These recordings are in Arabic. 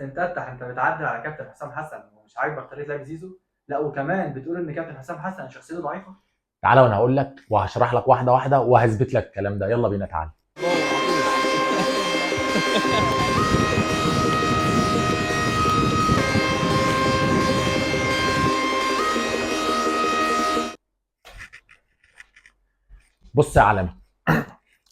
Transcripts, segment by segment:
انت بتعدل على كابتن حسام حسن ومش عاجبك طريقه لعب زيزو؟ لا وكمان بتقول ان كابتن حسام حسن شخصيته ضعيفه. تعالى وانا هقول لك وهشرح لك واحده واحده وهثبت لك الكلام ده. يلا بينا تعالى. بص يا عالمي،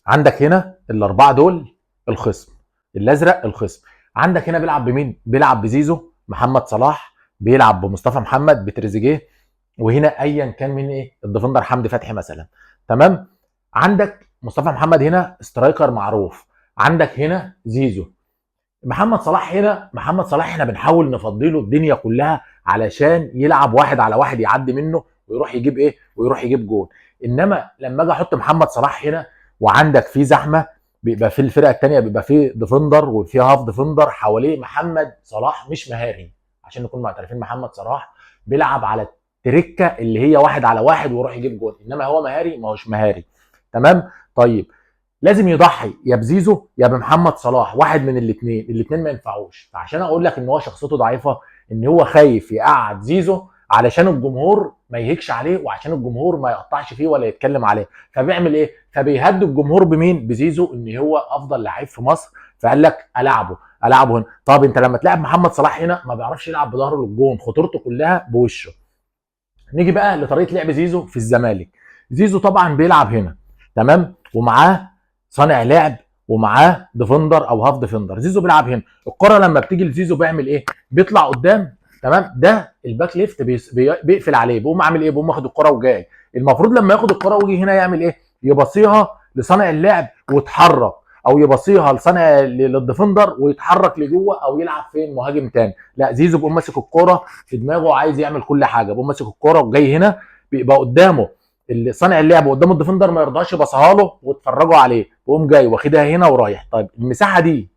عندك هنا الاربعه دول الخصم، الازرق الخصم. عندك هنا بيلعب بمين؟ بيلعب بزيزو، محمد صلاح، بيلعب بمصطفى محمد، بتريزيجيه، وهنا ايا كان من ايه الديفندر حمدي فتحي مثلا. تمام. عندك مصطفى محمد هنا سترايكر معروف، عندك هنا زيزو. محمد صلاح هنا، محمد صلاح احنا بنحاول نفضي له الدنيا كلها علشان يلعب واحد على واحد يعدي منه ويروح يجيب ايه، ويروح يجيب جول. انما لما اجي احط محمد صلاح هنا وعندك في زحمه، بيبقى في الفرقه الثانيه بيبقى في ديفندر وفي هاف ديفندر حواليه. محمد صلاح مش مهاري، عشان نكون معترفين محمد صلاح بيلعب على التركه اللي هي واحد على واحد ويروح يجيب جول. انما هو مهاري؟ ما هوش مهاري. تمام. طيب لازم يضحي يا بزيزو يا بمحمد صلاح، واحد من الاثنين ما ينفعوش. فعشان اقول لك ان هو شخصيته ضعيفه، ان هو خايف يقعد زيزو علشان الجمهور ما يهيكش عليه وعشان الجمهور ما يقطعش فيه ولا يتكلم عليه. فبيعمل ايه؟ فبيهدي الجمهور بمين؟ بزيزو، ان هو افضل لعيب في مصر. فقال لك العبه هنا. طب انت لما تلعب محمد صلاح هنا ما بيعرفش يلعب بظهره للجون، خطورته كلها بوشه. نيجي بقى لطريقه لعب زيزو في الزمالك. زيزو طبعا بيلعب هنا، تمام، ومعاه صانع لعب ومعاه ديفندر او هاف ديفندر. زيزو بيلعب هنا، الكره لما بتيجي لزيزو بيعمل ايه؟ بيطلع قدام، تمام. ده الباك ليفت بيقفل عليه، بيقوم عامل ايه؟ بيقوم واخد الكره وجاي. المفروض لما ياخد الكره ويجي هنا يعمل ايه؟ يبصيها لصانع اللعب ويتحرك، او يبصيها لصانع للديفندر ويتحرك لجوه، او يلعب فين؟ مهاجم تاني. لا، زيزو بيقوم ماسك الكوره في دماغه، عايز يعمل كل حاجه. بيقوم ماسك الكوره وجاي هنا، بيبقى قدامه صانع اللعب وقدام الديفندر ما يرضاش يبصها له واتفرجوا عليه، وقوم جاي واخدها هنا ورايح. طيب المساحه دي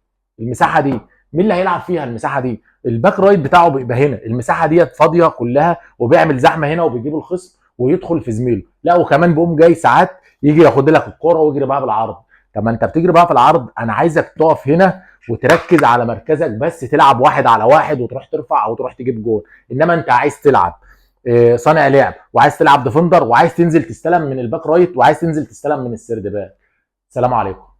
مين اللي هيلعب فيها؟ المساحه دي الباك رايت بتاعه بيبقى هنا، المساحه ديت فاضيه كلها، وبيعمل زحمه هنا وبيجيب الخصم ويدخل في زميله. لا وكمان بيقوم جاي ساعات يجي ياخد لك الكوره ويجري بقى بالعرض. طب ما انت بتجري بقى في العرض، انا عايزك تقف هنا وتركز على مركزك بس، تلعب واحد على واحد وتروح ترفع او تروح تجيب جول. انما انت عايز تلعب صانع لعب وعايز تلعب ديفندر وعايز تنزل تستلم من الباك رايت وعايز تنزل تستلم من السيرد باك. سلام عليكم.